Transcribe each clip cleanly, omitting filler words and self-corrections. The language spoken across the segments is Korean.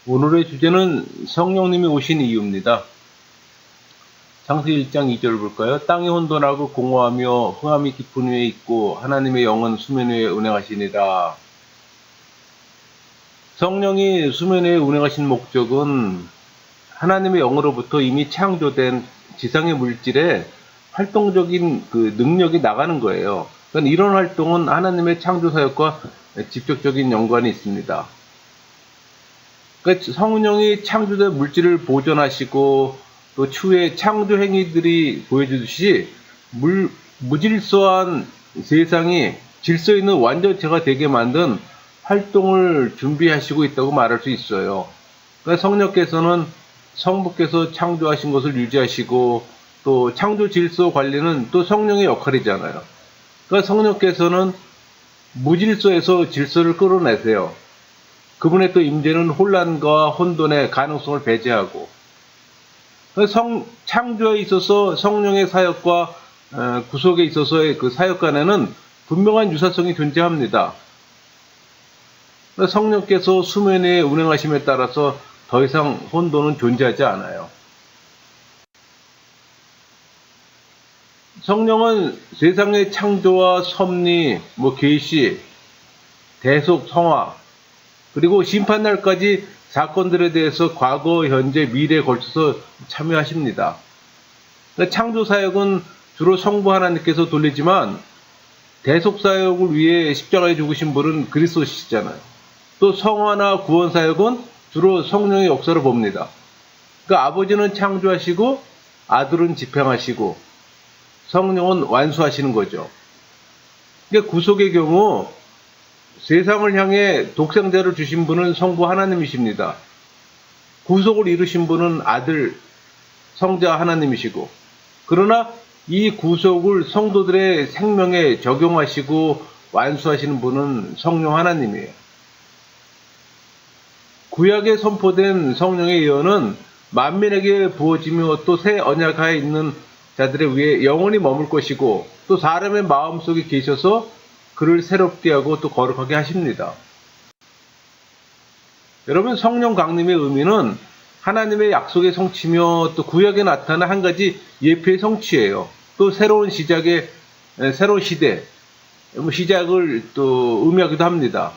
오늘의 주제는 성령님이 오신 이유입니다. 창세기 1장 2절 볼까요? 땅이 혼돈하고 공허하며 흑암이 깊은 위에 있고 하나님의 영은 수면 위에 운행하시니라. 성령이 수면 위에 운행하신 목적은 하나님의 영으로부터 이미 창조된 지상의 물질에 활동적인 그 능력이 나가는 거예요. 그러니까 이런 활동은 하나님의 창조 사역과 직접적인 연관이 있습니다. 그러니까 성령이 창조된 물질을 보존하시고 또 추후에 창조 행위들이 보여주듯이 무질서한 세상이 질서 있는 완전체가 되게 만든 활동을 준비하시고 있다고 말할 수 있어요. 그러니까 성령께서는 성부께서 창조하신 것을 유지하시고 또 창조 질서 관리는 또 성령의 역할이잖아요. 그러니까 성령께서는 무질서에서 질서를 끌어내세요. 그분의 또 임재는 혼란과 혼돈의 가능성을 배제하고 창조에 있어서 성령의 사역과 구속에 있어서의 그 사역 간에는 분명한 유사성이 존재합니다. 성령께서 수면 위에 운행하심에 따라서 더 이상 혼돈은 존재하지 않아요. 성령은 세상의 창조와 섭리, 계시, 대속, 성화, 그리고 심판날까지 사건들에 대해서 과거, 현재, 미래에 걸쳐서 참여하십니다. 창조사역은 주로 성부 하나님께서 돌리지만 대속사역을 위해 십자가에 죽으신 분은 그리스도시잖아요. 또 성화나 구원사역은 주로 성령의 역사로 봅니다. 그러니까 아버지는 창조하시고 아들은 집행하시고 성령은 완수하시는 거죠. 그러니까 구속의 경우 세상을 향해 독생자를 주신 분은 성부 하나님이십니다. 구속을 이루신 분은 아들, 성자 하나님이시고, 그러나 이 구속을 성도들의 생명에 적용하시고 완수하시는 분은 성령 하나님이에요. 구약에 선포된 성령의 예언은 만민에게 부어지며 또 새 언약하에 있는 자들의 위에 영원히 머물 것이고 또 사람의 마음속에 계셔서 그를 새롭게 하고 또 거룩하게 하십니다. 여러분, 성령 강림의 의미는 하나님의 약속의 성취며 또 구약에 나타난 한 가지 예표의 성취예요. 또 새로운 시작의 새로운 시대, 시작을 또 의미하기도 합니다.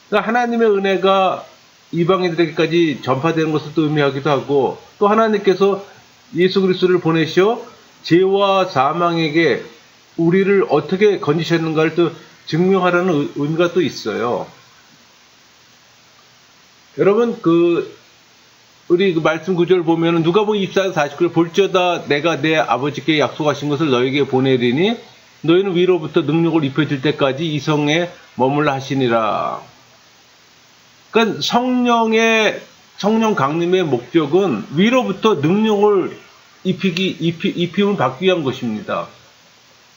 그러니까 하나님의 은혜가 이방인들에게까지 전파되는 것을 또 의미하기도 하고 또 하나님께서 예수 그리스도를 보내셔 죄와 사망에게 우리를 어떻게 건지셨는가를 또 증명하라는 의미가 또 있어요. 여러분, 우리 말씀 구절 보면은 누가복음 24장 49절 볼지어다 내가 내 아버지께 약속하신 것을 너에게 보내리니 너희는 위로부터 능력을 입혀질 때까지 이 성에 머물라 하시니라. 그러니까 성령 강림의 목적은 위로부터 능력을 입힘을 받기 위한 것입니다.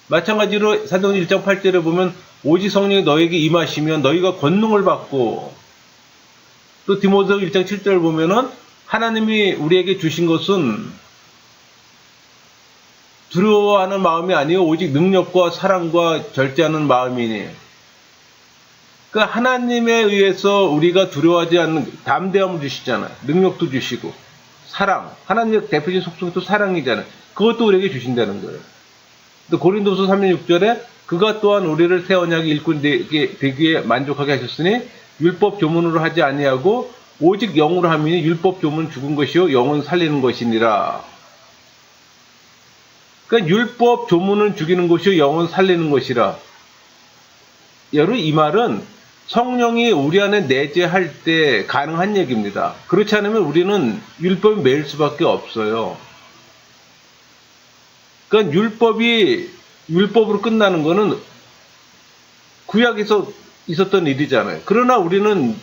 마찬가지로 사도행전 1장 8절에 보면 오직 성령이 너에게 임하시면 너희가 권능을 받고 또 디모데서 1장 7절을 보면은 하나님이 우리에게 주신 것은 두려워하는 마음이 아니요 오직 능력과 사랑과 절제하는 마음이니 그러니까 하나님에 의해서 우리가 두려워하지 않는 담대함을 주시잖아요. 능력도 주시고 사랑, 하나님의 대표적인 속성이 또 사랑이잖아요. 그것도 우리에게 주신다는 거예요. 또 고린도서 3장 6절에 그가 또한 우리를 새 언약의 일꾼 되기에 만족하게 하셨으니 율법 조문으로 하지 아니하고 오직 영으로 함이니 율법 조문 죽은 것이요 영은 살리는 것이니라. 그러니까 율법 조문은 죽이는 것이요 영은 살리는 것이라. 여러분, 이 말은 성령이 우리 안에 내재할 때 가능한 얘기입니다. 그렇지 않으면 우리는 율법이 매일 수밖에 없어요. 그러니까 율법으로 끝나는 거는 구약에서 있었던 일이잖아요. 그러나 우리는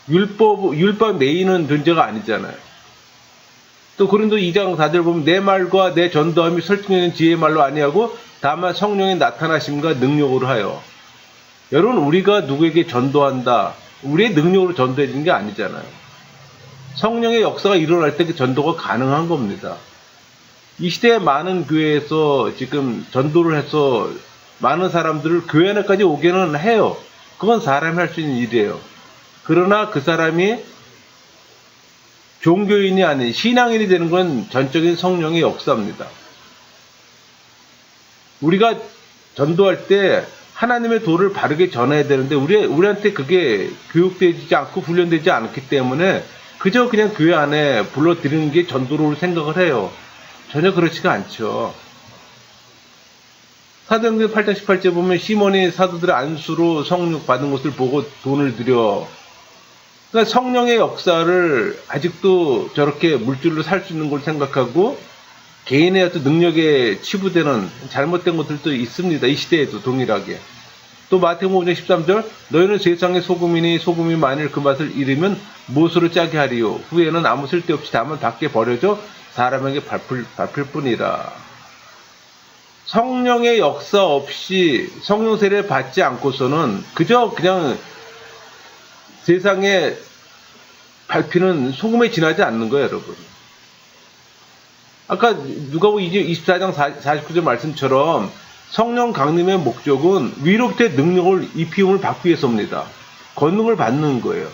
율법 내이는 존재가 아니잖아요. 또 고린도 2장 4절 보면 내 말과 내 전도함이 설득되는 지혜의 말로 아니하고 다만 성령의 나타나심과 능력으로 하여. 여러분, 우리가 누구에게 전도한다, 우리의 능력으로 전도해주는 게 아니잖아요. 성령의 역사가 일어날 때 그 전도가 가능한 겁니다. 이 시대에 많은 교회에서 지금 전도를 해서 많은 사람들을 교회 안에까지 오게는 해요. 그건 사람이 할 수 있는 일이에요. 그러나 그 사람이 종교인이 아닌 신앙인이 되는 건 전적인 성령의 역사입니다. 우리가 전도할 때 하나님의 도를 바르게 전해야 되는데 우리한테 그게 교육되지 않고 훈련되지 않기 때문에 그저 그냥 교회 안에 불러들이는 게 전도로 생각을 해요. 전혀 그렇지가 않죠. 사도행전 8장 18절 보면 시몬이 사도들의 안수로 성령 받은 것을 보고 돈을 들여. 그러니까 성령의 역사를 아직도 저렇게 물질로 살 수 있는 걸 생각하고 개인의 어떤 능력에 치부되는 잘못된 것들도 있습니다. 이 시대에도 동일하게. 또 마태복음 5장 13절 너희는 세상의 소금이니 소금이 만일 그 맛을 잃으면 무엇으로 짜게 하리요. 후에는 아무 쓸데없이 다만 밖에 버려져 사람에게 밟힐 뿐이라. 성령의 역사 없이 성령 세례를 받지 않고서는 그저 그냥 세상에 밟히는 소금에 지나지 않는 거예요, 여러분. 아까 누가복음 24장 49절 말씀처럼 성령 강림의 목적은 위로부터의 능력을 입힘을 받기 위해서입니다. 권능을 받는 거예요.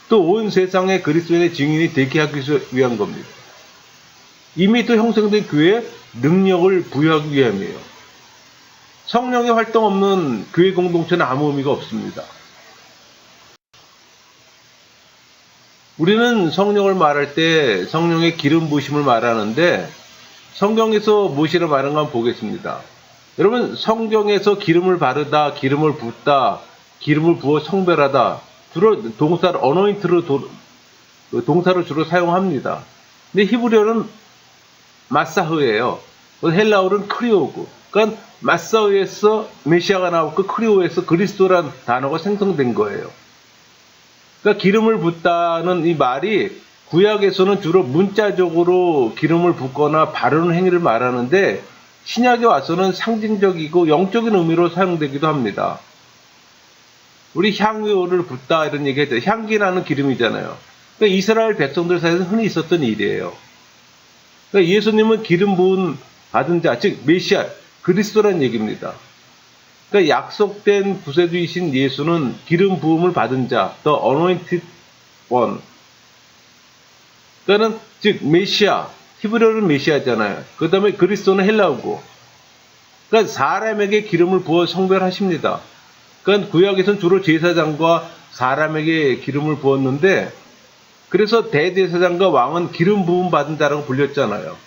또 온 세상에 그리스도인의 증인이 되게 하기 위한 겁니다. 이미 또 형성된 교회에 능력을 부여하기 위함이에요. 성령의 활동 없는 교회 공동체는 아무 의미가 없습니다. 우리는 성령을 말할 때 성령의 기름 부으심을 말하는데 성경에서 무엇이라 말하는 건 보겠습니다. 여러분, 성경에서 기름을 바르다, 기름을 붓다, 기름을 부어 성별하다 주로 동사를 어노인트로 동사로 주로 사용합니다. 근데 히브리어는 마사흐예요. 헬라어는 크리오고. 그러니까 마사흐에서 메시아가 나왔고 크리오에서 그리스도란 단어가 생성된 거예요. 그러니까 기름을 붓다는 이 말이 구약에서는 주로 문자적으로 기름을 붓거나 바르는 행위를 말하는데 신약에 와서는 상징적이고 영적인 의미로 사용되기도 합니다. 우리 향유를 붓다 이런 얘기 했죠. 향기나는 기름이잖아요. 그러니까 이스라엘 백성들 사이에서 흔히 있었던 일이에요. 그러니까 예수님은 기름 부은 받은 자, 즉 메시아, 그리스도란 얘기입니다. 그러니까 약속된 구세주이신 예수는 기름 부음을 받은 자, the anointed one. 그러니까는 즉 메시아, 히브리어는 메시아잖아요. 그 다음에 그리스도는 헬라어고. 그러니까 사람에게 기름을 부어 성별하십니다. 그러니까 구약에서는 주로 제사장과 사람에게 기름을 부었는데 그래서 대제사장과 왕은 기름 부음 받은 자라고 불렸잖아요.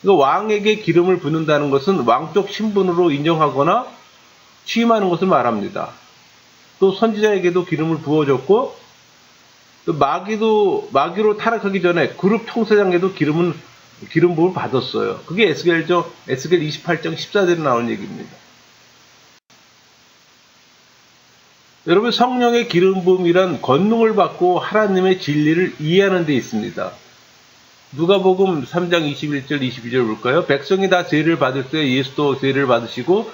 그러니까 왕에게 기름을 붓는다는 것은 왕족 신분으로 인정하거나 취임하는 것을 말합니다. 또 선지자에게도 기름을 부어줬고 또 마귀로 타락하기 전에 그룹 총사장에도 기름 부음을 받았어요. 그게 에스겔죠. 에스겔 28장 14절에 나온 얘기입니다. 여러분, 성령의 기름 부음이란 권능을 받고 하나님의 진리를 이해하는 데 있습니다. 누가복음 3장 21절 22절 볼까요? 백성이 다 세례를 받을 때 예수도 세례를 받으시고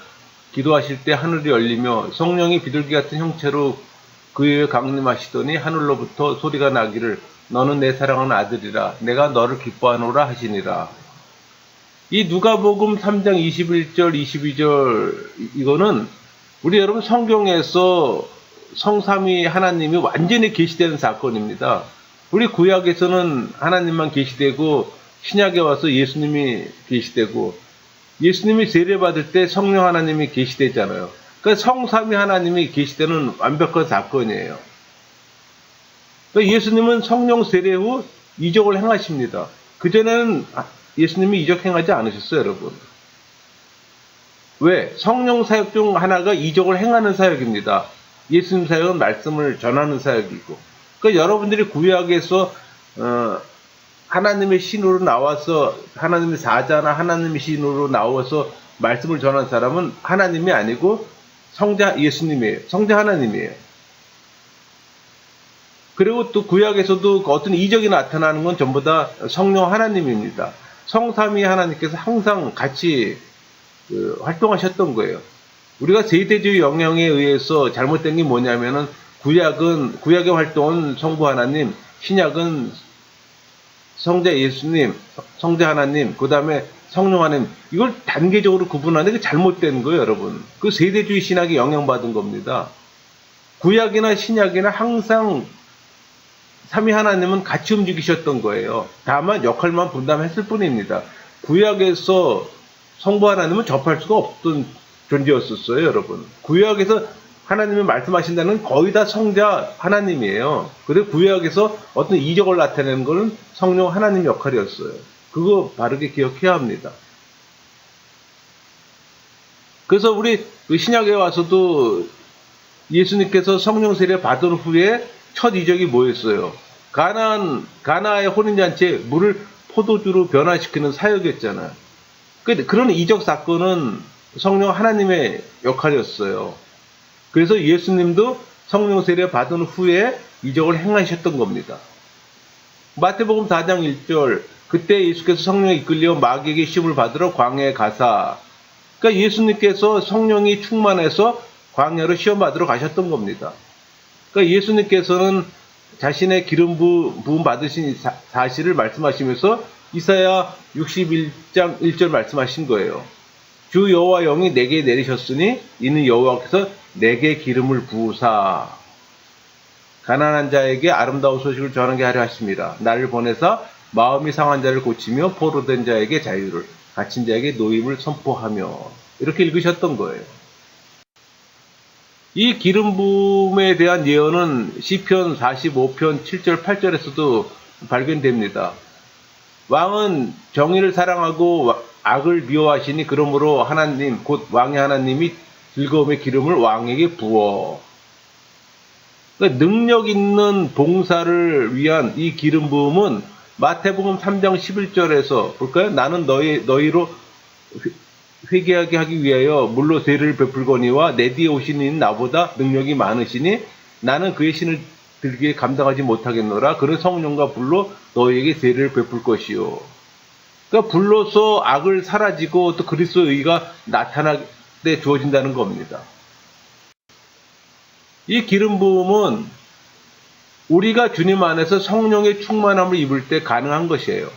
기도하실 때 하늘이 열리며 성령이 비둘기 같은 형체로 그에게 강림하시더니 하늘로부터 소리가 나기를 너는 내 사랑하는 아들이라 내가 너를 기뻐하노라 하시니라. 이 누가복음 3장 21절 22절 이거는 우리 여러분 성경에서 성삼위 하나님이 완전히 계시되는 사건입니다. 우리 구약에서는 하나님만 계시되고 신약에 와서 예수님이 계시되고 예수님이 세례받을 때 성령 하나님이 계시되잖아요. 그러니까 성삼위 하나님이 계시되는 완벽한 사건이에요. 그러니까 예수님은 성령 세례 후 이적을 행하십니다. 그전에는 예수님이 이적 행하지 않으셨어요, 여러분. 왜? 성령 사역 중 하나가 이적을 행하는 사역입니다. 예수님 사역은 말씀을 전하는 사역이고. 그러니까 여러분들이 구약에서 하나님의 신으로 나와서 하나님의 사자나 하나님의 신으로 나와서 말씀을 전한 사람은 하나님이 아니고 성자 예수님이에요. 성자 하나님이에요. 그리고 또 구약에서도 어떤 이적이 나타나는 건 전부 다 성령 하나님입니다. 성삼위 하나님께서 항상 같이 활동하셨던 거예요. 우리가 세대주의 영향에 의해서 잘못된 게 뭐냐면은 구약의 활동은 성부 하나님, 신약은 성자 예수님, 성자 하나님, 그 다음에 성령 하나님, 이걸 단계적으로 구분하는 게 잘못된 거예요, 여러분. 그 세대주의 신학에 영향받은 겁니다. 구약이나 신약이나 항상 삼위 하나님은 같이 움직이셨던 거예요. 다만 역할만 분담했을 뿐입니다. 구약에서 성부 하나님은 접할 수가 없던 존재였었어요, 여러분. 구약에서 하나님이 말씀하신다는 거의 다 성자 하나님이에요. 근데 구약에서 어떤 이적을 나타내는 것은 성령 하나님 역할이었어요. 그거 바르게 기억해야 합니다. 그래서 우리 신약에 와서도 예수님께서 성령 세례 받은 후에 첫 이적이 뭐였어요? 가나의 혼인잔치에 물을 포도주로 변화시키는 사역이었잖아요. 그런 이적 사건은 성령 하나님의 역할이었어요. 그래서 예수님도 성령 세례 받은 후에 이적을 행하셨던 겁니다. 마태복음 4장 1절, 그때 예수께서 성령에 이끌려 마귀에게 시험을 받으러 광야에 가사. 그러니까 예수님께서 성령이 충만해서 광야로 시험 받으러 가셨던 겁니다. 그러니까 예수님께서는 자신의 기름 부음 받으신 사실을 말씀하시면서 이사야 61장 1절 말씀하신 거예요. 주 여호와 영이 내게 내리셨으니 이는 여호와께서 내게 기름을 부으사 가난한 자에게 아름다운 소식을 전하게 하려 하십니다. 나를 보내사 마음이 상한 자를 고치며 포로된 자에게 자유를, 갇힌 자에게 노임을 선포하며, 이렇게 읽으셨던 거예요. 이 기름 부음에 대한 예언은 시편 45편 7절 8절에서도 발견됩니다. 왕은 정의를 사랑하고 악을 미워하시니 그러므로 하나님 곧 왕의 하나님이 즐거움의 기름을 왕에게 부어. 그러니까 능력 있는 봉사를 위한 이 기름 부음은 마태복음 3장 11절에서 볼까요? 나는 너희로 회개하게 하기 위하여 물로 세를 베풀거니와 내 뒤에 오신 이는 나보다 능력이 많으시니 나는 그의 신을 들기에 감당하지 못하겠노라. 그는 성령과 불로 너희에게 세를 베풀 것이요. 그러니까 불로서 악을 사라지고 또 그리스도의 의가 나타나게 주어진다는 겁니다. 이 기름 부음은 우리가 주님 안에서 성령의 충만함을 입을 때 가능한 것이에요.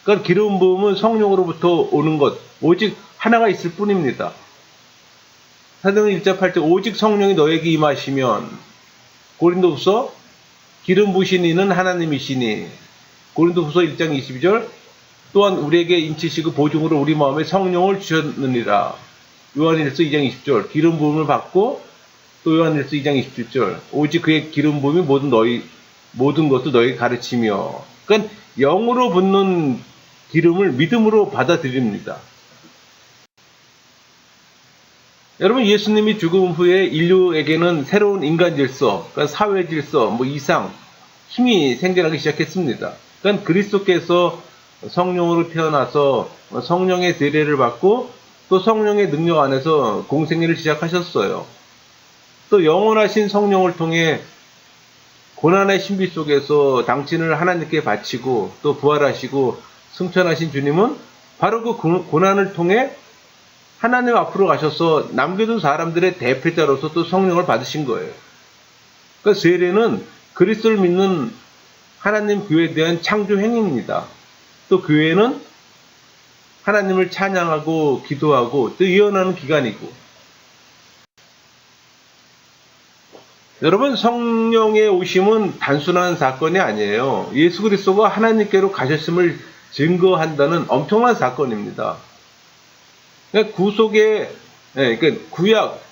그러니까 기름 부음은 성령으로부터 오는 것, 오직 하나가 있을 뿐입니다. 사도행전 1장 8절, 오직 성령이 너에게 임하시면, 고린도후서 기름 부으신 이는 하나님이시니, 고린도후서 1장 22절, 또한 우리에게 인치시고 보증으로 우리 마음에 성령을 주셨느니라. 요한일서 2장 20절, 기름 부음을 받고 또 요한일서 2장 27절, 오직 그의 기름 부음이 모든 것도 너에게 가르치며. 그러니까 영으로 붓는 기름을 믿음으로 받아들입니다. 여러분, 예수님이 죽음 후에 인류에게는 새로운 인간 질서, 그러니까 사회 질서, 이상, 힘이 생겨나기 시작했습니다. 그러니까 그리스도께서 성령으로 태어나서 성령의 세례를 받고 또 성령의 능력 안에서 공생애를 시작하셨어요. 또 영원하신 성령을 통해 고난의 신비 속에서 당신을 하나님께 바치고 또 부활하시고 승천하신 주님은 바로 그 고난을 통해 하나님 앞으로 가셔서 남겨둔 사람들의 대표자로서 또 성령을 받으신 거예요. 그러니까 세례는 그리스도를 믿는 하나님 교회에 대한 창조 행위입니다. 또 교회는 하나님을 찬양하고 기도하고 또 예언하는 기간이고, 여러분, 성령의 오심은 단순한 사건이 아니에요. 예수 그리스도가 하나님께로 가셨음을 증거한다는 엄청난 사건입니다. 그러니까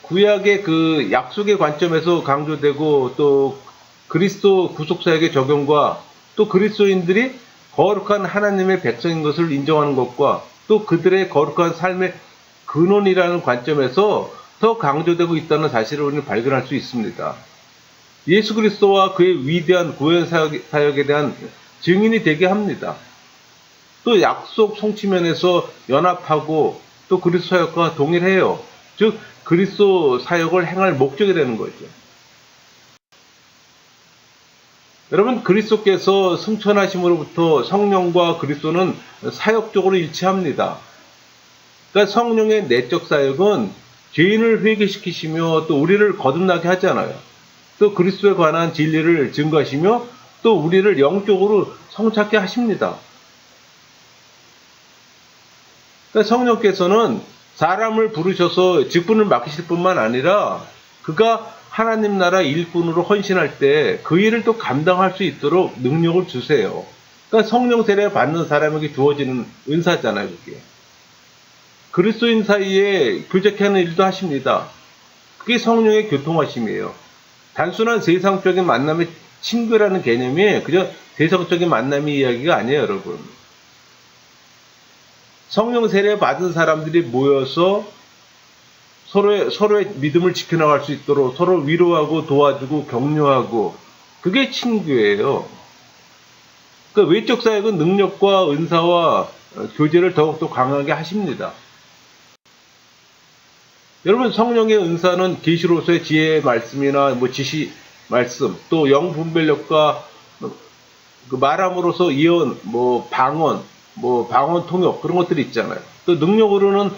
구약의 그 약속의 관점에서 강조되고 또 그리스도 구속사역의 적용과 또 그리스도인들이 거룩한 하나님의 백성인 것을 인정하는 것과 또 그들의 거룩한 삶의 근원이라는 관점에서 더 강조되고 있다는 사실을 우리는 발견할 수 있습니다. 예수 그리스도와 그의 위대한 구원 사역에 대한 증인이 되게 합니다. 또 약속 성취면에서 연합하고 또 그리스도 사역과 동일해요. 즉 그리스도 사역을 행할 목적이 되는 거죠. 여러분, 그리스도께서 승천하심으로부터 성령과 그리스도는 사역적으로 일치합니다. 그러니까 성령의 내적 사역은 죄인을 회개시키시며 또 우리를 거듭나게 하잖아요. 또 그리스도에 관한 진리를 증거하시며 또 우리를 영적으로 성착케 하십니다. 그러니까 성령께서는 사람을 부르셔서 직분을 맡기실 뿐만 아니라 그가 하나님 나라 일꾼으로 헌신할 때 그 일을 또 감당할 수 있도록 능력을 주세요. 그러니까 성령 세례 받는 사람에게 주어지는 은사잖아요, 그게. 그리스도인 사이에 교제하는 일도 하십니다. 그게 성령의 교통하심이에요. 단순한 세상적인 만남의 친교라는 개념이 그저 세상적인 만남의 이야기가 아니에요, 여러분. 성령 세례 받은 사람들이 모여서 서로의 믿음을 지켜나갈 수 있도록 서로 위로하고 도와주고 격려하고, 그게 친교예요. 그러니까 외적 사역은 능력과 은사와 교제를 더욱더 강하게 하십니다. 여러분, 성령의 은사는 계시로서의 지혜의 말씀이나 지시 말씀, 또 영 분별력과 그 말함으로써 예언, 방언, 방언 통역, 그런 것들이 있잖아요. 또 능력으로는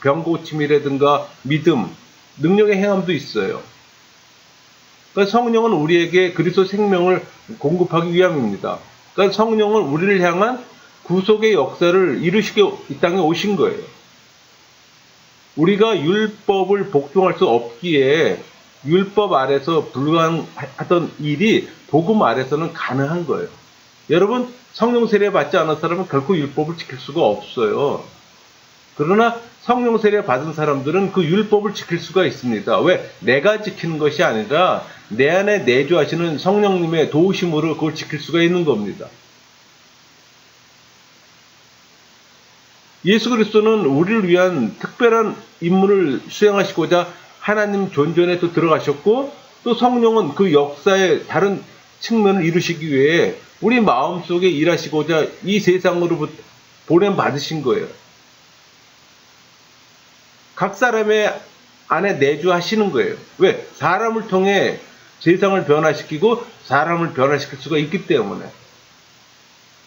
병 고침이라든가 믿음, 능력의 행함도 있어요. 그러니까 성령은 우리에게 그리스도 생명을 공급하기 위함입니다. 그러니까 성령은 우리를 향한 구속의 역사를 이루시게 이 땅에 오신 거예요. 우리가 율법을 복종할 수 없기에 율법 아래서 불가능하던 일이 복음 아래서는 가능한 거예요. 여러분, 성령 세례 받지 않은 사람은 결코 율법을 지킬 수가 없어요. 그러나 성령 세례 받은 사람들은 그 율법을 지킬 수가 있습니다. 왜? 내가 지키는 것이 아니라 내 안에 내주하시는 성령님의 도우심으로 그걸 지킬 수가 있는 겁니다. 예수 그리스도는 우리를 위한 특별한 임무를 수행하시고자 하나님 존전에 또 들어가셨고, 또 성령은 그 역사의 다른 측면을 이루시기 위해 우리 마음속에 일하시고자 이 세상으로부터 보냄받으신 거예요. 각 사람의 안에 내주하시는 거예요. 왜? 사람을 통해 세상을 변화시키고 사람을 변화시킬 수가 있기 때문에.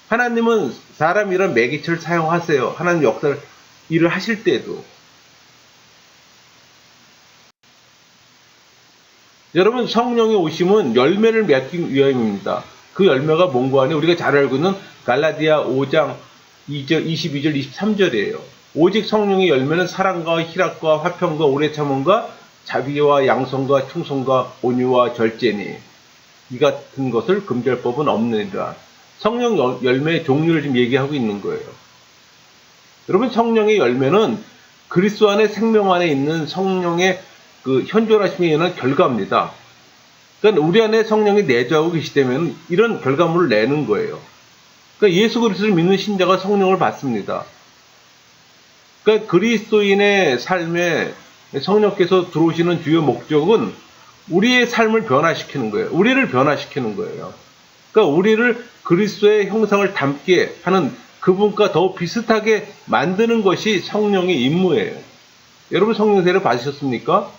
하나님은 사람이란 매개체를 사용하세요. 하나님 역사를 일을 하실 때도. 여러분, 성령의 오심은 열매를 맺기 위함입니다. 그 열매가 뭔가 하니 우리가 잘 알고 있는 갈라디아 5장 2절, 22절, 23절이에요. 오직 성령의 열매는 사랑과 희락과 화평과 오래 참음과 자비와 양성과 충성과 온유와 절제니 이 같은 것을 금지할 법은 없느니라. 성령 열매의 종류를 지금 얘기하고 있는 거예요. 여러분, 성령의 열매는 그리스도 안에 생명 안에 있는 성령의 그 현존하심에 의한 결과입니다. 그러니까 우리 안에 성령이 내주하고 계시다면 이런 결과물을 내는 거예요. 그러니까 예수 그리스도를 믿는 신자가 성령을 받습니다. 그러니까 그리스도인의 삶에 성령께서 들어오시는 주요 목적은 우리의 삶을 변화시키는 거예요. 우리를 변화시키는 거예요. 그러니까 우리를 그리스도의 형상을 닮게 하는, 그분과 더 비슷하게 만드는 것이 성령의 임무예요. 여러분, 성령 세례 받으셨습니까?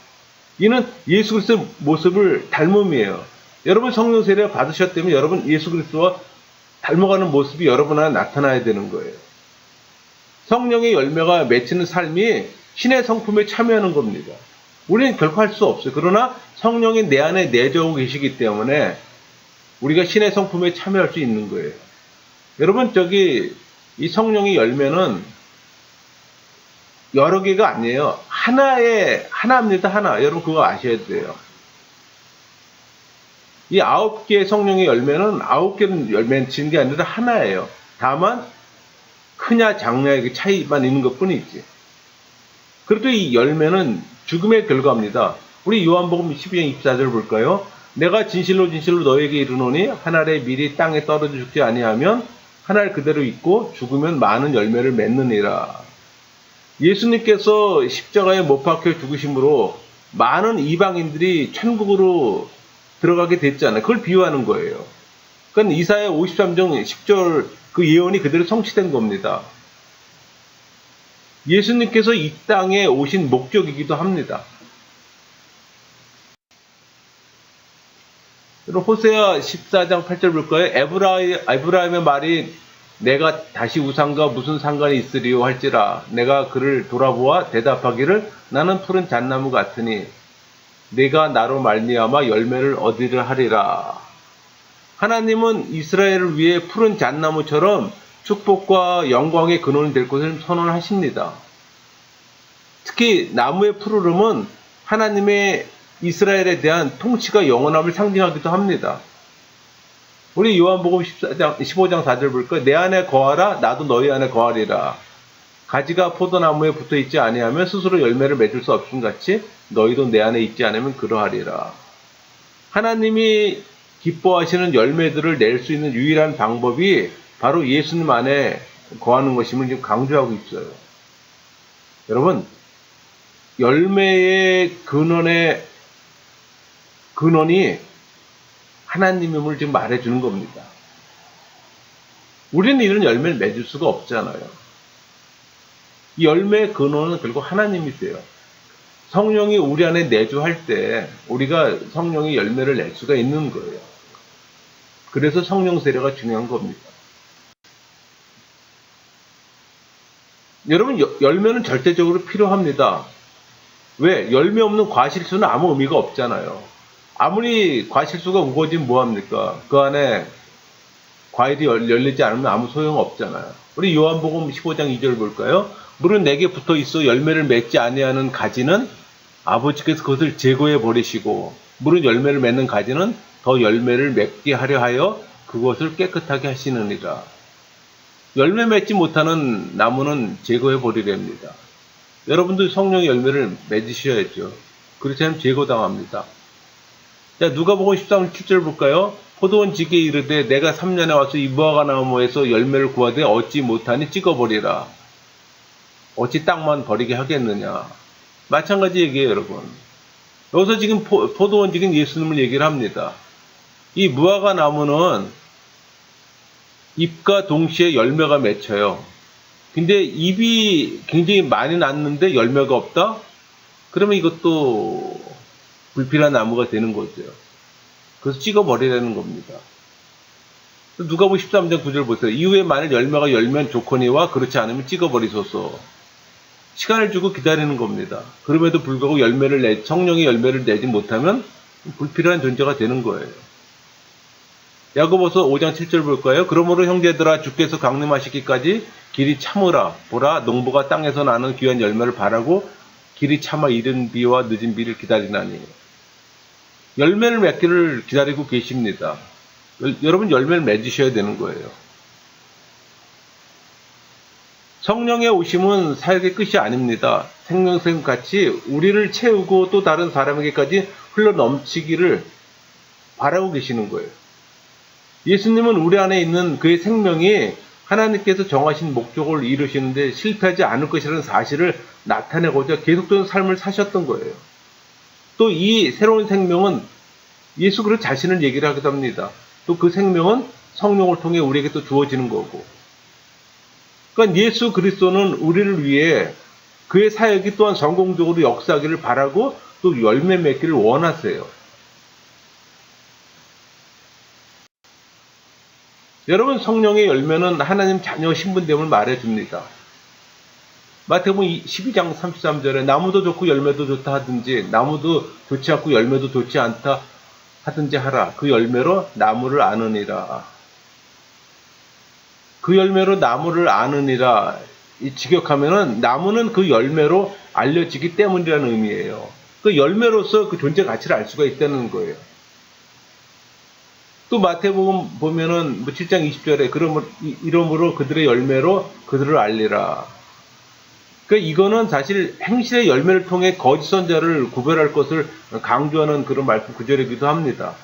이는 예수 그리스도의 모습을 닮음이에요. 여러분, 성령 세례 받으셨다면 여러분 예수 그리스도와 닮아가는 모습이 여러분 안에 나타나야 되는 거예요. 성령의 열매가 맺히는 삶이 신의 성품에 참여하는 겁니다. 우리는 결코 할 수 없어요. 그러나 성령이 내 안에 내주하고 계시기 때문에 우리가 신의 성품에 참여할 수 있는 거예요. 여러분, 이 성령의 열매는 여러 개가 아니에요. 하나입니다, 하나. 여러분, 그거 아셔야 돼요. 이 9개의 성령의 열매는 9개는 열매는 지는 게 아니라 하나예요. 다만, 크냐, 작냐의 차이만 있는 것 뿐이지. 그래도 이 열매는 죽음의 결과입니다. 우리 요한복음 12장 24절 볼까요? 내가 진실로 진실로 너에게 이르노니 한 알의 밀이 땅에 떨어져 죽지 아니하면 한 알 그대로 있고 죽으면 많은 열매를 맺느니라. 예수님께서 십자가에 못 박혀 죽으심으로 많은 이방인들이 천국으로 들어가게 됐잖아요. 그걸 비유하는 거예요. 그러니까 이사야 53장 10절 그 예언이 그대로 성취된 겁니다. 예수님께서 이 땅에 오신 목적이기도 합니다. 호세아 14장 8절 볼까요? 에브라임의 말이 내가 다시 우상과 무슨 상관이 있으리요 할지라 내가 그를 돌아보아 대답하기를 나는 푸른 잣나무 같으니 내가 나로 말미암아 열매를 얻으려 하리라. 하나님은 이스라엘을 위해 푸른 잣나무처럼 축복과 영광의 근원이 될 것을 선언하십니다. 특히 나무의 푸르름은 하나님의 이스라엘에 대한 통치가 영원함을 상징하기도 합니다. 우리 요한복음 15장 4절 볼까요? 내 안에 거하라 나도 너희 안에 거하리라. 가지가 포도나무에 붙어 있지 아니하면 스스로 열매를 맺을 수 없음 같이 너희도 내 안에 있지 않으면 그러하리라. 하나님이 기뻐하시는 열매들을 낼 수 있는 유일한 방법이 바로 예수님 안에 거하는 것임을 지금 강조하고 있어요. 여러분, 열매의 근원이 하나님임을 지금 말해주는 겁니다. 우리는 이런 열매를 맺을 수가 없잖아요. 이 열매의 근원은 결국 하나님이세요. 성령이 우리 안에 내주할 때 우리가 성령의 열매를 낼 수가 있는 거예요. 그래서 성령 세례가 중요한 겁니다. 여러분, 열매는 절대적으로 필요합니다. 왜? 열매 없는 과실수는 아무 의미가 없잖아요. 아무리 과실수가 우거지면 뭐합니까? 그 안에 과일이 열리지 않으면 아무 소용없잖아요. 우리 요한복음 15장 2절 볼까요? 물은 내게 붙어 있어 열매를 맺지 아니하는 가지는 아버지께서 그것을 제거해 버리시고 물은 열매를 맺는 가지는 더 열매를 맺게 하려 하여 그것을 깨끗하게 하시느니라. 열매 맺지 못하는 나무는 제거해 버리렵니다. 여러분도 성령의 열매를 맺으셔야죠. 그렇지 않으면 제거당합니다. 자, 누가복음 13장 7절 볼까요? 포도원 지게 이르되 내가 3년에 와서 이 무화과 나무에서 열매를 구하되 얻지 못하니 찍어버리라. 어찌 땅만 버리게 하겠느냐. 마찬가지 얘기예요, 여러분. 여기서 지금 포도원 지긴 예수님을 얘기를 합니다. 이 무화과 나무는 잎과 동시에 열매가 맺혀요. 근데 잎이 굉장히 많이 났는데 열매가 없다? 그러면 이것도 불필요한 나무가 되는 거죠. 그래서 찍어버리라는 겁니다. 누가복음 13장 9절 보세요. 이후에 만일 열매가 열면 좋거니와 그렇지 않으면 찍어버리소서. 시간을 주고 기다리는 겁니다. 그럼에도 불구하고 성령의 열매를 내지 못하면 불필요한 존재가 되는 거예요. 야고보서 5장 7절 볼까요? 그러므로 형제들아 주께서 강림하시기까지 길이 참으라. 보라 농부가 땅에서 나는 귀한 열매를 바라고 길이 참아 이른 비와 늦은 비를 기다리나니. 열매를 맺기를 기다리고 계십니다. 여러분 열매를 맺으셔야 되는 거예요. 성령의 오심은 사역의 끝이 아닙니다. 생명샘 같이 우리를 채우고 또 다른 사람에게까지 흘러 넘치기를 바라고 계시는 거예요. 예수님은 우리 안에 있는 그의 생명이 하나님께서 정하신 목적을 이루시는데 실패하지 않을 것이라는 사실을 나타내고자 계속적인 삶을 사셨던 거예요. 또 이 새로운 생명은 예수 그리스도 자신을 얘기를 하기도 합니다. 또 그 생명은 성령을 통해 우리에게 또 주어지는 거고. 그러니까 예수 그리스도는 우리를 위해 그의 사역이 또한 성공적으로 역사하기를 바라고 또 열매 맺기를 원하세요. 여러분 성령의 열매는 하나님 자녀 신분됨을 말해줍니다. 마태복음 12장 33절에 나무도 좋고 열매도 좋다 하든지 나무도 좋지 않고 열매도 좋지 않다 하든지 하라. 그 열매로 나무를 아느니라. 그 열매로 나무를 아느니라. 이 직역하면은 나무는 그 열매로 알려지기 때문이라는 의미예요. 그 열매로서 그 존재 가치를 알 수가 있다는 거예요. 또 마태복음 보면은 7장 20절에 이러므로 그들의 열매로 그들을 알리라. 그러니까 이거는 사실 행실의 열매를 통해 거짓 선자를 구별할 것을 강조하는 그런 말씀 구절이기도 합니다.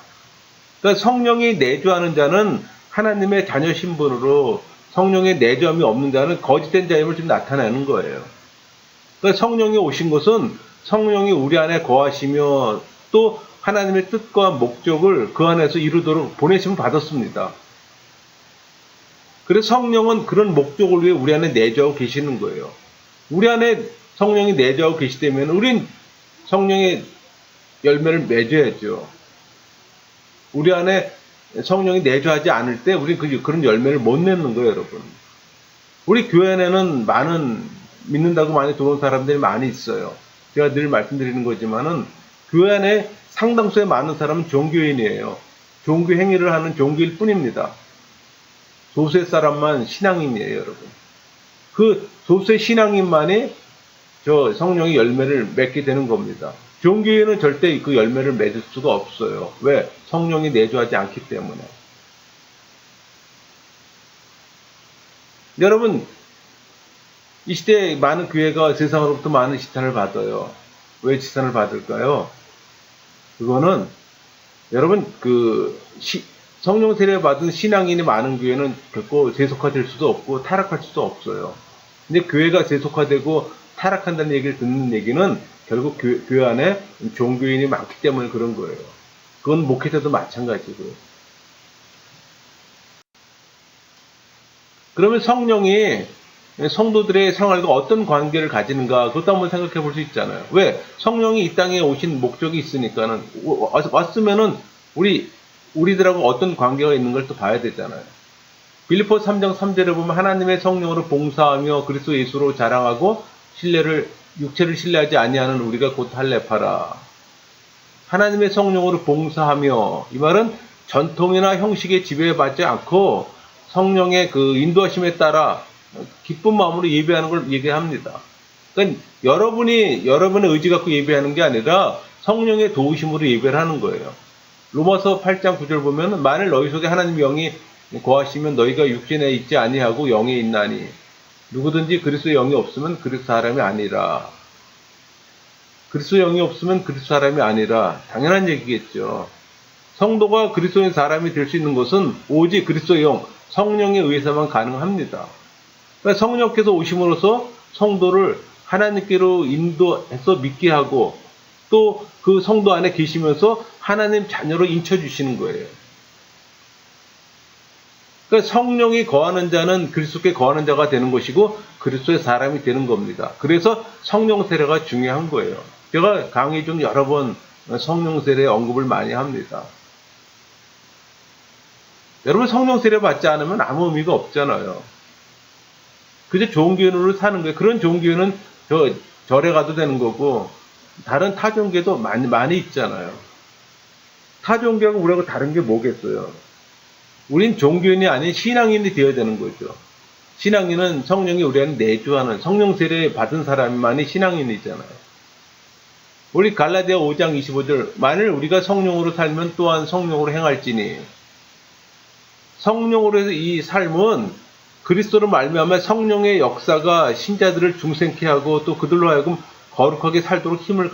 그러니까 성령이 내주하는 자는 하나님의 자녀 신분으로 성령의 내주함이 없는 자는 거짓된 자임을 좀 나타내는 거예요. 그러니까 성령이 오신 것은 성령이 우리 안에 거하시며 또 하나님의 뜻과 목적을 그 안에서 이루도록 보내심을 받았습니다. 그래서 성령은 그런 목적을 위해 우리 안에 내주하고 계시는 거예요. 우리 안에 성령이 내주하고 계시다면 우린 성령의 열매를 맺어야죠. 우리 안에 성령이 내주하지 않을 때 우리 그런 열매를 못 내는 거예요, 여러분. 우리 교회 안에는 많은 믿는다고 많이 들어온 사람들이 많이 있어요. 제가 늘 말씀드리는 거지만은 교회 안에 상당수의 많은 사람은 종교인이에요. 종교 행위를 하는 종교일 뿐입니다. 소수의 사람만 신앙인이에요, 여러분. 그 소수의 신앙인만이 저 성령의 열매를 맺게 되는 겁니다. 좋은 교회는 절대 그 열매를 맺을 수가 없어요. 왜? 성령이 내주하지 않기 때문에. 여러분, 이 시대에 많은 교회가 세상으로부터 많은 지탄을 받아요. 왜 지탄을 받을까요? 그거는 여러분 성령 세례 받은 신앙인이 많은 교회는 결코 세속화될 수도 없고 타락할 수도 없어요. 근데 교회가 세속화되고 타락한다는 얘기를 듣는 얘기는 결국 교회 안에 종교인이 많기 때문에 그런 거예요. 그건 목회자도 마찬가지고요. 그러면 성령이 성도들의 생활과 어떤 관계를 가지는가, 그것도 한번 생각해 볼 수 있잖아요. 왜? 성령이 이 땅에 오신 목적이 있으니까는, 왔으면은 우리들하고 어떤 관계가 있는 걸 또 봐야 되잖아요. 빌립보 3장 3절에 보면 하나님의 성령으로 봉사하며 그리스도 예수로 자랑하고 육체를 신뢰하지 아니하는 우리가 곧 할례파라. 하나님의 성령으로 봉사하며, 이 말은 전통이나 형식에 지배받지 않고 성령의 그 인도하심에 따라 기쁜 마음으로 예배하는 걸 얘기합니다. 그러니까 여러분의 의지 갖고 예배하는 게 아니라 성령의 도우심으로 예배를 하는 거예요. 로마서 8장 9절 보면 만일 너희 속에 하나님의 영이 거하시면 너희가 육신에 있지 아니하고 영에 있나니 누구든지 그리스도의 영이 없으면 그리스도 사람이 아니라. 그리스도의 영이 없으면 그리스도 사람이 아니라 당연한 얘기겠죠. 성도가 그리스도의 사람이 될 수 있는 것은 오직 그리스도의 영, 성령에 의해서만 가능합니다. 그러니까 성령께서 오심으로써 성도를 하나님께로 인도해서 믿게 하고 또 그 성도 안에 계시면서 하나님 자녀로 인쳐주시는 거예요. 그러니까 성령이 거하는 자는 그리스도께 거하는 자가 되는 것이고 그리스도의 사람이 되는 겁니다. 그래서 성령 세례가 중요한 거예요. 제가 강의 중 여러 번 성령 세례 언급을 많이 합니다. 여러분 성령 세례 받지 않으면 아무 의미가 없잖아요. 그저 좋은 교회로 사는 거예요. 그런 좋은 교회는 절에 가도 되는 거고 다른 타종교도 많이 있잖아요. 타종교하고 우리하고 다른 게 뭐겠어요? 우린 종교인이 아닌 신앙인이 되어야 되는 거죠. 신앙인은 성령이 우리 안에 내주하는 성령 세례 받은 사람만이 신앙인이잖아요. 우리 갈라디아 5장 25절 만일 우리가 성령으로 살면 또한 성령으로 행할지니. 성령으로 해서 이 삶은 그리스도로 말미암아 성령의 역사가 신자들을 중생케 하고 또 그들로 하여금 거룩하게 살도록 힘을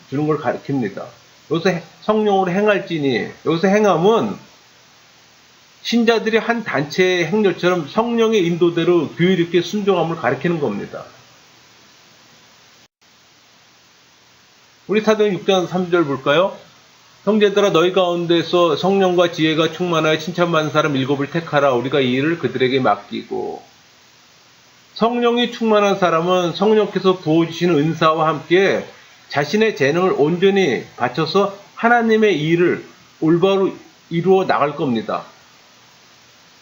주는 걸 가리킵니다. 여기서 성령으로 행할지니, 여기서 행함은 신자들이 한 단체의 행렬처럼 성령의 인도대로 교회 있게 순종함을 가리키는 겁니다. 우리 사도행 6장 3절 볼까요? 형제들아 너희 가운데서 성령과 지혜가 충만하여 칭찬받는 사람 7을 택하라. 우리가 이 일을 그들에게 맡기고. 성령이 충만한 사람은 성령께서 부어주시는 은사와 함께 자신의 재능을 온전히 바쳐서 하나님의 일을 올바로 이루어 나갈 겁니다.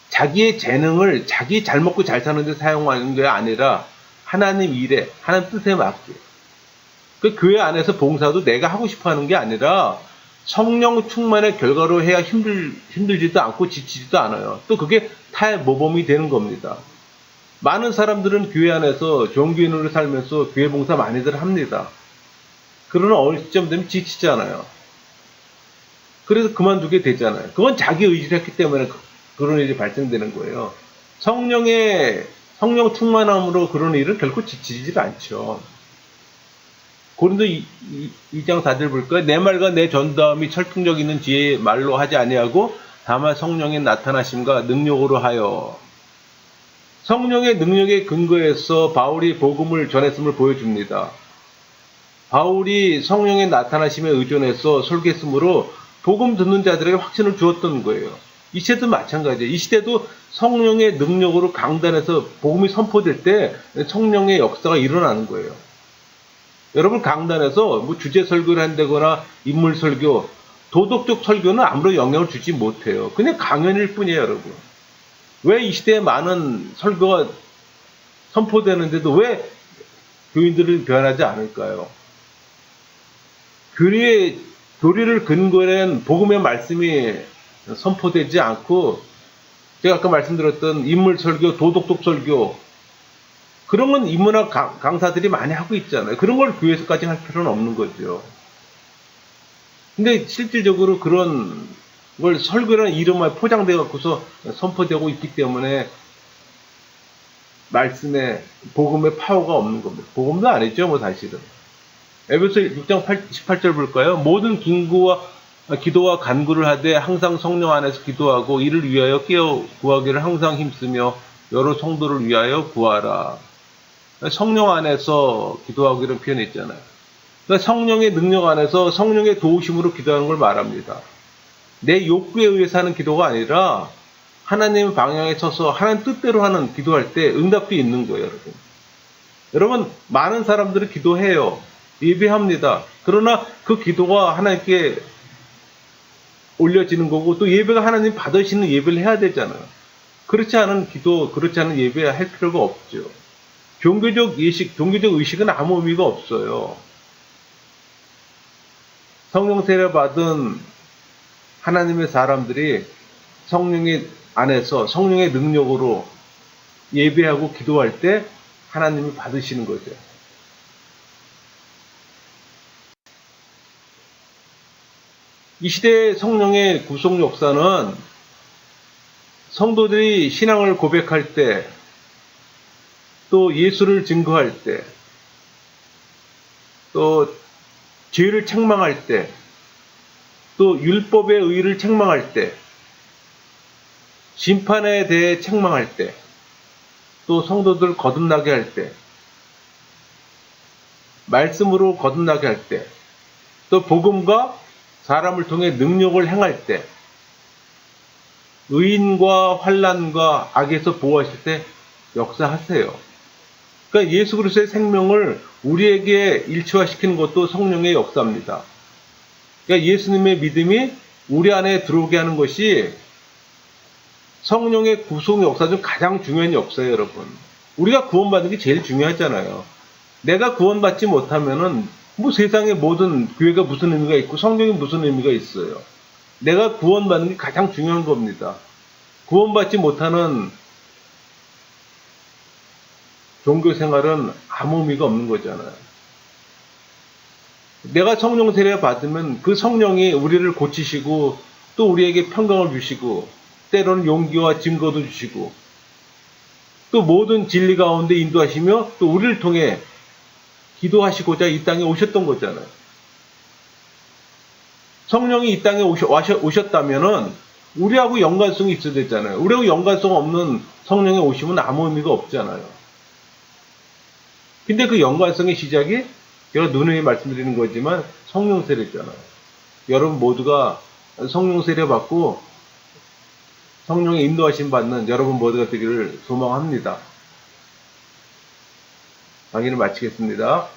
자기의 재능을 자기 잘 먹고 잘 사는 데 사용하는 게 아니라 하나님 일에, 하나님 뜻에 맞게. 그 교회 안에서 봉사도 내가 하고 싶어 하는 게 아니라 성령 충만의 결과로 해야 힘들지도 않고 지치지도 않아요. 또 그게 타의 모범이 되는 겁니다. 많은 사람들은 교회 안에서 종교인으로 살면서 교회 봉사 많이들 합니다. 그러나 어느 시점 되면 지치잖아요. 그래서 그만두게 되잖아요. 그건 자기 의지를 했기 때문에 그런 일이 발생되는 거예요. 성령 충만함으로 그런 일은 결코 지치질 않죠. 고린도 2장 4절 볼까요? 내 말과 내 전담이 철통적 있는 지혜의 말로 하지 아니하고 다만 성령의 나타나심과 능력으로 하여. 성령의 능력에 근거해서 바울이 복음을 전했음을 보여줍니다. 바울이 성령의 나타나심에 의존해서 설교했으므로 복음 듣는 자들에게 확신을 주었던 거예요. 이 시대도 마찬가지예요. 이 시대도 성령의 능력으로 강단에서 복음이 선포될 때 성령의 역사가 일어나는 거예요. 여러분 강단에서 뭐 주제 설교를 한다거나 인물 설교, 도덕적 설교는 아무런 영향을 주지 못해요. 그냥 강연일 뿐이에요, 여러분. 왜 이 시대에 많은 설교가 선포되는데도 왜 교인들은 변하지 않을까요? 교리를 근거로 한 복음의 말씀이 선포되지 않고 제가 아까 말씀드렸던 인물 설교, 도덕적 설교 그런 건 인문학 강사들이 많이 하고 있잖아요. 그런 걸 교회에서까지 할 필요는 없는 거죠. 근데 실질적으로 그런 걸 설교라는 이름만 포장돼 갖고서 선포되고 있기 때문에 말씀에 복음의 파워가 없는 겁니다. 복음도 아니죠, 뭐 사실은. 에베소 6장 18절 볼까요? 모든 기도와 간구를 하되 항상 성령 안에서 기도하고 이를 위하여 깨어 구하기를 항상 힘쓰며 여러 성도를 위하여 구하라. 성령 안에서 기도하기를 표현했잖아요. 그러니까 성령의 능력 안에서 성령의 도우심으로 기도하는 걸 말합니다. 내 욕구에 의해서 하는 기도가 아니라 하나님의 방향에 서서 하나님 뜻대로 하는 기도할 때 응답도 있는 거예요, 여러분. 여러분, 많은 사람들이 기도해요. 예배합니다. 그러나 그 기도가 하나님께 올려지는 거고 또 예배가 하나님 받으시는 예배를 해야 되잖아요. 그렇지 않은 기도, 그렇지 않은 예배 할 필요가 없죠. 종교적 의식은 아무 의미가 없어요. 성령 세례 받은 하나님의 사람들이 성령의 안에서 성령의 능력으로 예배하고 기도할 때 하나님이 받으시는 거죠. 이 시대의 성령의 구속 역사는 성도들이 신앙을 고백할 때, 또 예수를 증거할 때, 또 죄를 책망할 때, 또 율법의 의의를 책망할 때, 심판에 대해 책망할 때, 또 성도들 거듭나게 할 때, 말씀으로 거듭나게 할 때, 또 복음과 사람을 통해 능력을 행할 때, 의인과 환난과 악에서 보호하실 때 역사하세요. 그러니까 예수 그리스도의 생명을 우리에게 일치화시키는 것도 성령의 역사입니다. 그러니까 예수님의 믿음이 우리 안에 들어오게 하는 것이 성령의 구속 역사 중 가장 중요한 역사예요, 여러분. 우리가 구원받는 게 제일 중요하잖아요. 내가 구원받지 못하면은 뭐 세상의 모든 교회가 무슨 의미가 있고 성경이 무슨 의미가 있어요. 내가 구원받는 게 가장 중요한 겁니다. 구원받지 못하는 종교 생활은 아무 의미가 없는 거잖아요. 내가 성령 세례 받으면 그 성령이 우리를 고치시고 또 우리에게 평강을 주시고 때로는 용기와 증거도 주시고 또 모든 진리 가운데 인도하시며 또 우리를 통해 기도하시고자 이 땅에 오셨던 거잖아요. 성령이 이 땅에 오셨다면은 우리하고 연관성이 있어야 되잖아요. 우리하고 연관성 없는 성령이 오시면 아무 의미가 없잖아요. 근데 그 연관성의 시작이 제가 누누이 말씀드리는 거지만 성령 세례잖아요. 여러분 모두가 성령 세례 받고 성령의 인도하심 받는 여러분 모두가 되기를 소망합니다. 강의를 마치겠습니다.